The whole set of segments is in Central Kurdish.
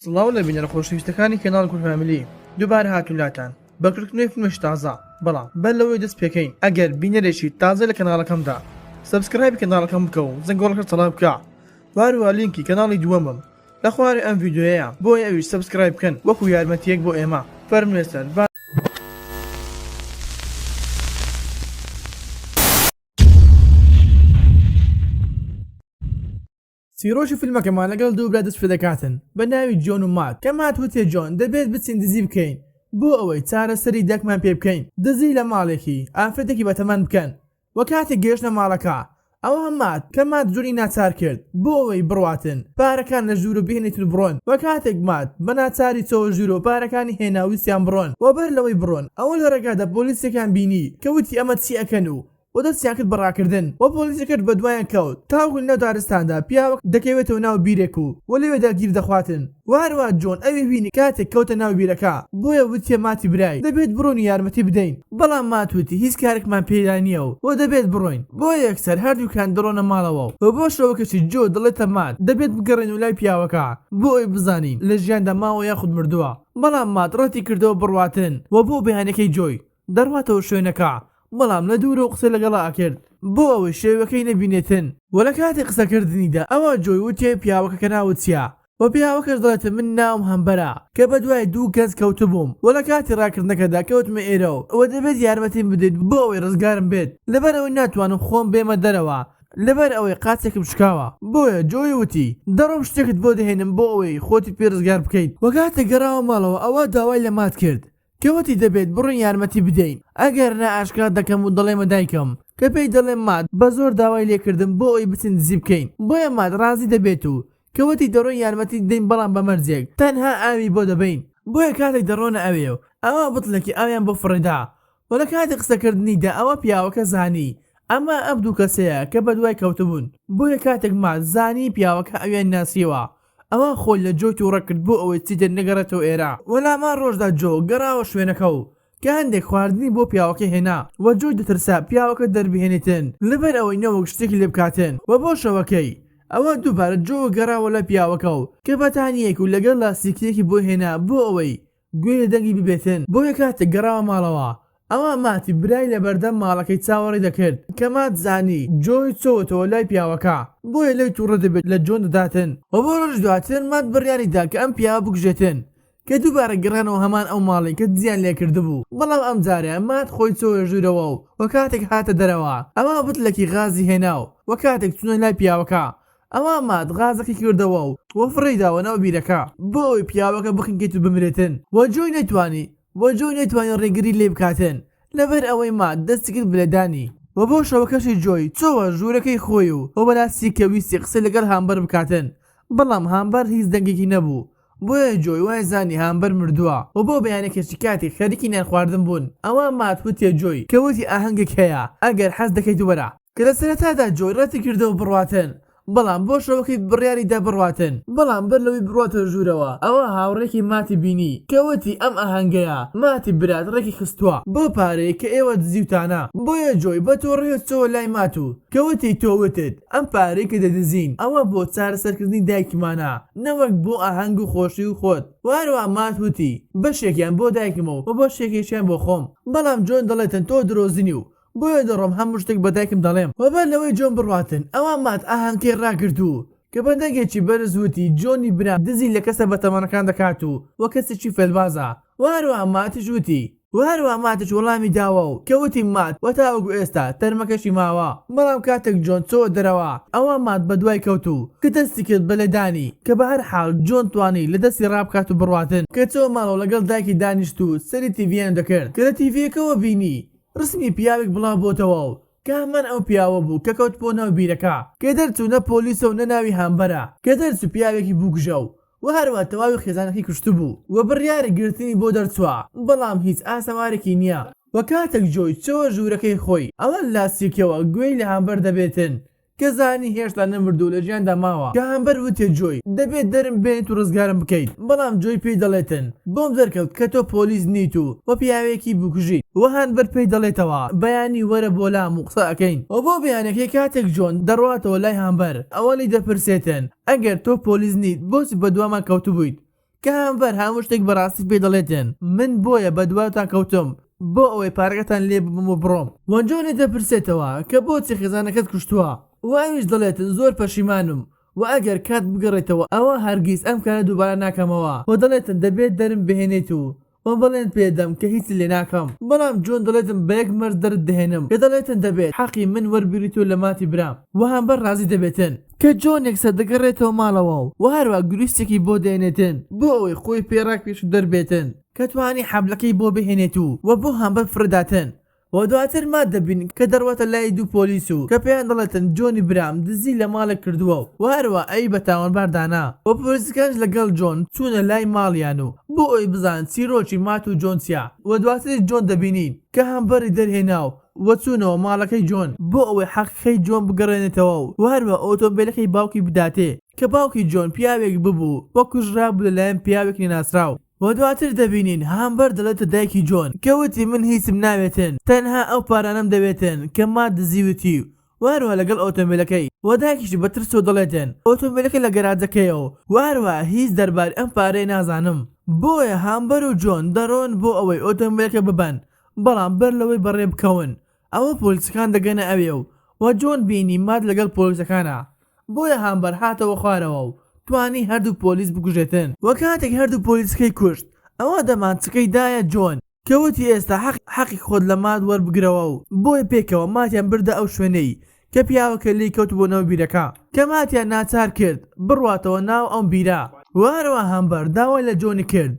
سڵاو لە بینەرە خۆشەویستەکانی کەناڵ کورد فامیلی دووبارە هاتوولاتان بەکردنەوەی فیلمێکی تازە بەڵام بەر لەوەی دەست پێکەین ئەگەر بینەرێکی تازە لە کەناڵەکەمدا سبسکرایب کەناڵەکەم بکە و زەنگۆڵەکە تەڵاب بکە واروها لینکی کەناڵی دووەمم لە خوارێ ئەم ڤیدیۆیە بۆی ئەویش سبسکرایب بکەن وەکو یارمەتیەک بۆ ئێمە فەرموێستن سیرۆژی فیلمەکەمان لەگەڵ دوو برا دەست پێ دەکاتن بە ناوی جۆن و مات کە مات وتێ جۆن دەبێت بچین دزی بکەین بۆ ئەوەی چارەسەری دەکمان پێ بکەین دزی لە ماڵێکی ئافرەتێکی بەتەمەن بکەن وە کاتێک گەیشتە ماڵەکە ئەوە مات کە مات جۆنی ناچار کرد بۆ ئەوەی بڕواتن پارەکان لە ژوور و بهێنیتن بڕۆن وە کاتێک مات بە ناچاری چەوە ژوور و پارەکانی هێناویستیان بڕۆن وە بەر لەوەی بڕۆن ئەوە لە ڕێگادا پۆلیسەکان بینی کە وتی ئەمە چی ئەکەن و دەستیان کرد بەڕاکردن وە پۆلیسەکەت بە دوایان کەوت تاوکو ناو دارستاندا پیاوەک دەکەوێتەوە ناو بیرێک و وە لەوێدا گیر دەخواتن واروە جۆن ئەوێ بینی کاتێک کەوتە ناو بیرەکە بۆیە وتیە ماتی برای دەبێت بڕۆنی یارمەتی بدەین بەڵام ماتوتی هیچ کارێکمان پێدا نییە و وە دەبێت بڕۆین بۆ یەکسەر هەردووکان دڕۆنە ماڵەوە و بۆ شەوەکەشی جۆ دڵێتە مات دەبێت بگەڕێن و لای پیاوەکە بۆ ئەوی بزانین لە ژیاندا ماوە یاخود مردووە بەڵام مات ڕەتی کردەوە بڕواتن وە بۆ بەیانەکەی جۆی دەڕواتەوە شوێنەکە بەڵام لە دوورە و قسە لەگەڵا ئاکرد بۆ ئەوەی شێوەکەی نەبینێتن وە لە کاتی قسەکردنیدا ئەوە جۆی وتێ پیاوەکە کە ناوت چییە وە پیاوەکەش دەڵێتە من ناوم هەمبەرە کە بە دوای دوو کەس کەوتبووم وە لە کاتی ڕاکردنەکەدا کەوتمە ئێرەوە ئەوە دەبێت یارمەتیم بدەیت بۆ ئەوەی ڕزگارم بێت لەبەر ئەوەی ناتوانم خۆم بێمە دەرەوە لەبەر ئەوەی قاچێکم شکاوە بۆیە جۆی وتی دەڕۆم شتێکت بۆ دەهێنم بۆ ئەوەی خۆتی پێ ڕزگار بکەیت وە کاتە گەڕاوە ماڵەوە ئەوە داوای لە مات کرد کەوتی دەبێت بڕۆین یارمەتی بدەین ئەگەر نە ئاشکات دەکەم و دەڵێمە دایکم کە پێی دەڵێم مات بە زۆر داوای لێکردم بۆ ئەوی بچین دزی بکەین بۆیە مات ڕازی دەبێت و کەوتی دەڕۆین یارمەتی دەین بەڵام بە مەرجێک تەنها ئاوی بۆ دەبین بۆیە کاتێک دەڕۆنە ئەوێ و ئەوە بتڵێکی ئاویان بۆ فڕێدا وە لە کاتێک قسەکردنیدا ئەوە پیاوەکە زانی ئەمە ئەم دوو کەسەیە کە بە دوای کەوتبوون بۆیە کاتێک مات زانی پیاوەکە ئەویان ناسیوە ئەوە خۆی لە جۆی تووڕە کرد بۆ ئەوەی چیتر نەگەڕێتەوە ئێرە وەلامان ڕۆژدا جۆ گەڕاوە شوێنەکە و کە هەندێک خواردنی بۆ پیاوەکە هێنا وە جۆی دەترسا پیاوەکە دەربهێنێتن لەبەر ئەوەی نەوەک شتێکی لێ بکاتن وە بۆ شەوەکەی ئەوە دووبارە جۆ گەڕاوە لە پیاوەکە و کە بەتانیەک و لەگەڵ لاستیکێکی بۆ هێنا بۆ ئەوەی گوێ دەنگی ببێتن بۆیە کاتێک گەڕاوە ماڵەوە ئەوە ماتی برای لە بەردەم ماڵەکەی چاوەڕی دەکرد کە مات زانی جۆی چۆتەوە لای پیاوەکە بۆیە لەی تووڕە دەبێت لە جۆن دەداتن و بۆ ڕۆژ دواتر مات بڕیاریدا کە ئەم پیاوە بکوژێتن کە دووبارە گەڕانەوە هەمان ئەو ماڵی کە زیان لێ کردبوو بەڵام ئەم جارە مات خۆی چۆوە ژوورەوە و وە کاتێک هاتە دەرەوە ئەوە بتلەکی غازی هێناو وە کاتێک چونە لای پیاوەکە ئەوە مات غازەکەی کردەوە و وە فڕێداوە ناو بیرەکە بۆ ئەوی پیاوەکە بخنکێت و بمرێتن وە جۆی نەتوانی ڕێگری لێ بکاتن لەبەر ئەوەی مات دەستی کرد بلێدانی وە بۆ شەوەکەشی جۆی چۆوە ژوورەکەی خۆی و وە بەناسی کە ویستی قسە لەگەڵ هامبەر بکاتن بەڵام هامبەر هیچ دەنگێکی نەبوو بۆیە جۆی وای زانی هامبەر مردووە و بۆ بەیانێکێکی کاتی خەریکی نان خواردن بوون ئەوە مات وتێ جۆی کەوتی ئاهەنگێک هەیە ئەگەر حەز دەکەیت وەرە کە لە سەرەتادا جۆی ڕەتی کردەوە بڕواتن بەڵام بۆ شەوەکەی بڕیاریدا بڕواتن بەڵام بەر لەوەی بڕاتە ژوورەوە ئەوە هاوڕێکی ماتی بینی کەوتی ئەم ئاهەنگەیە ماتی برات ڕێکی خستووە بۆ پارەی کە ئێوە دزیوتانە بۆیە جۆی بە تۆڕێت چۆوە لای مات و کەوتی تۆوتت ئەم پارەی کە دەدزین ئەوە بۆ چارەسەرکردنی دایکمانە نەوەک بۆ ئاهەنگ و خۆشی و خۆت واروە مات وتی بەشێکیان بۆ دایکمەوە و بۆ شێکێکیان بۆ خۆم بەڵام جۆن دەڵێتن تۆ درۆزنی و بۆیە دەڕۆم هەموو شتێک بە دایکم دەڵێم وەبەر لەوەی جۆن بڕواتن ئەوە مات ئاهەنگەکەی ڕاگرتوو کە بەدەنگێکی بەرزوتی جۆنی برا دزی لە کەسە بەتەمەنەکان دەکات و وە کەسێکی فێلبازە واروە ماتیش وتی وهروە ماتش وەڵامی داوە و کەوتی مات وە تاوەگو ئێستا تەرمەکەشی ماوە بەڵام کاتێک جۆن چۆ دەرەوە ئەوە مات بە دوای کەوتو کە دەستی کرد بەلێدانی کە بە هەر حاڵ جۆن توانی لە دەستی ڕابکات و بڕواتن کە چۆ ماڵەوە لەگەڵ دایکی دانیشت و سەری تیڤیان دەکرد کە لە تیڤیەکەوە بینی ڕسمی پیاوێک بڵاو بۆتەوە و کە هەمان ئەو پیاوە بوو کە کەوت بۆ ناو بیرەکە کە دەرچوو نە پۆلیسە و نەناوی هامبەرە کە دەرچوو پیاوێکی بووگژە و هەروە تەواوی خێزانەکەی کشت بوو وە بڕیاری گرتنی بۆ دەرچووە بەڵام هیچ ئاسەوارێکی نییە وە کاتێک جۆی چۆوە ژوورەکەی خۆی ئەوە لاستیکەوە گوێی لە هامبەر دەبێتن کە زانی هێشتا نەمردوو لە ژیاندا ماوە کە هەمبەر وتێ جۆی دەبێت دەرم بێنیت و ڕزگارم بکەیت بەڵام جۆی پێی دەڵێتن بۆم دەرکەوت کە تۆ پۆلیس نیت و وە پیاوێکی بکوژیت وە هەمبەر پێی دەڵێتەوە بەیانی وەرە بۆ لام و قسە ئەەکەین و بۆ بەیانەکەی کاتێک جۆن دەڕواتەوە لای هەمبەر ئەوە لی دەپرسێتن ئەگەر تۆ پۆلیس نیت بۆچی بە دوامان کەوتبوویت کە هەمبەر هەموو شتێک بەڕاستی پێ دەڵێتن من بۆیە بە دواتان کەوتم بۆ ئەوەی پارەکەتان لێ ببم و بڕۆم. وەنجۆنێ دەپرسێتەوە کە بۆچی خێزانەکەت کوشتووە و ئەویش دەڵێتن زۆر پەشیمانم و ئەگەر کات بگەڕێتەوە ئەوە هەرگیز ئەم کارە دووبارە ناکەمەوە و دەڵێتن دەبێت دەرم بهێنێت و بەڵێن پێدەم کە هیچ لێ ناکەم. بەڵام جۆن دەڵێتم بە یەک مەرج دەرت دەهێنم کە دەڵێتن دەبێت حەقی من وەربگریت و لە ماتی برام و هەمبەر ڕازی دەبێتن کە جۆن یەکسەر دەگەڕێتەوە ماڵەوە و هەروە گروستێکی بۆ دێنێتن بۆ ئەوەی خۆی پێڕاک پێش دەربێتن کە توانی حەبلەکەی بۆ بهێنێت و بۆ هەمبەر فرەداتن. و دواتر ما دەبین کە دەڕواتە لای دوو پۆلیس و کە پێیان دەڵێتن جۆنی برام دزی لە ماڵێک کردووە و هەروە ئەی بە تاوانباردانا و پۆلیسەکانش لەگەڵ جۆن چوونە لای ماڵیان و بۆ ئەوی بزان چیرۆکی مات و جۆن چیە و دواتر جۆن دەبینین کە هەمبەری دەرهێناو و چوونەوە ماڵەکەی جۆن بۆ ئەوەی حەقەکەی جۆن بگەڕێنێتەوە و هەروە ئۆتۆمبیلەکەی باوکی بداتێ کە باوکی جۆن پیاوێک ببوو وە کوژرابوو لەلایەن پیاوێکی ناسراو. و دواتر دەبینین هەمبەر دەڵێتە دایکی جۆن کەوتی من هیچم ناوێتن تەنها ئەو پارانەم دەوێتن کە مات دزیوتی و هەروە لەگەڵ ئۆتۆمبیلەکەی و دایکیش بە ترسەوە دەڵێتن ئۆتۆمبیلەکەی لە گەراجەکەیەوە و هەروە هیچ دەربارەی ئەم پارەی نازانم. بۆیە هەمبەر و جۆن دەڕۆن بۆ ئەوەی ئۆتۆمبیلەکە ببەن بەڵام بەر لەوەی بەڕێ بکەون ئەوە پۆلیسەکان دەگەنە ئەوێ و جۆن بینی مات لەگەڵ پۆلیسەکانە. بۆیە هەمبەر هاتەوە خوارەوە و توانی هەردوو پۆلیس بکوژێتن و کاتێک هەردوو پۆلیسەکەی کوشت ئەوە دەمانچەکەی دایە جۆن کەوتی ئێستا حەقی خۆت لە مات وەربگرەوە و بۆیە پێکەوە ماتیان بردە ئەو شوێنەی کە پیاوەکە لی کەوت بۆنەوە بیرەکە کە ماتیان ناچار کرد بڕواتەوە ناو ئەم بیرە و هەروە هەمبەر داوای لە جۆنی کرد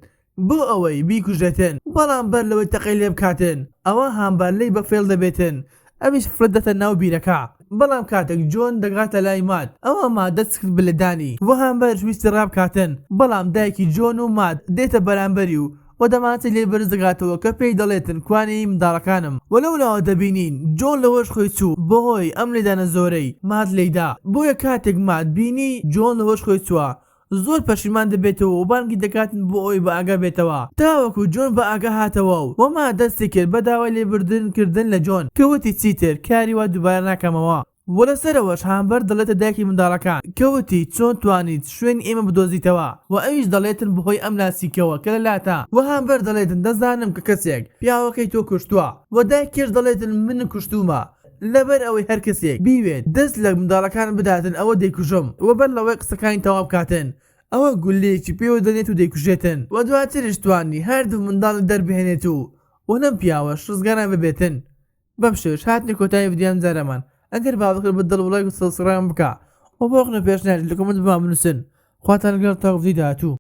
بۆ ئەوەی بیکوژێتن بەڵام بەر لەوەی تەقەی لێ بکاتن ئەوە هەمبەر لی بەفێڵ دەبێتن ئەمیش فرەدەتە ناو بیرەکە. بەڵام کاتێک جۆن دەگاتە لای مات ئەوە مات دەست کرد بلەدانی و هەمبەر ویستی ڕابکاتن بەڵام دایکی جۆن و مات دێتە بەرامبەری و دەمانچە لێ بەرز دەگاتەوە کە پێی دەڵێتن کوانەی منداڵەکانم وەلەولاوە دەبینین جۆن لەوەش خۆی چوو بەهۆی ئەم لێدانە زۆرەی مات لێیدا. بۆیە کاتێک مات بینی جۆن لەوەش خۆی چووە زۆر پەشیمان دەبێتەوە و بانگی دەکاتن بۆ ئەوی بە ئاگا بێتەوە تاوەکو جۆن بە ئاگا هاتەوە و وەما دەستی کرد بە داوای لێبوردنکردن لە جۆن کەوتی چیتر کاری وا دووبارە ناکەمەوە. و لەسەرەوەش هەمبەر دەڵێتە دایکی منداڵەکان کەوتی چۆن توانیت شوێن ئێمە بدۆزیتەوە و ئەویش دەڵێتن بەهۆی ئەم لاسیکەوە کە لەلاتە و هەمبەر دەڵێتن دەزانم کە کەسێک پیاوەکەی تۆ کوشتووە و دایکیش دەڵێتن من کوشتومە لەبەر ئەوەی هەر کەسێک بیوێت دەست لە منداڵەکان بداتن ئەوە دەیکوژم و بەر لەوەی قسەکانی تەواو بکاتن ئەوە گولەیەکی پێوە دەنێت و دەیکوژێتن و دواتریش توانی هەردوو منداڵی دەربهێنێت و نەم پیاوەش ڕزگاران ببێتن. بەم شێوەش هاتنی کۆتایی ڤیدیۆم جارەمان ئەگەر باوەکرد بەدڵ وڵای و سەبسکرایب بکە و بۆ ڕقنە پێشنیار لە کۆمنت بمان بنووسن. خواتان لەگەڵ تا ڤیدیۆ داهاتوو.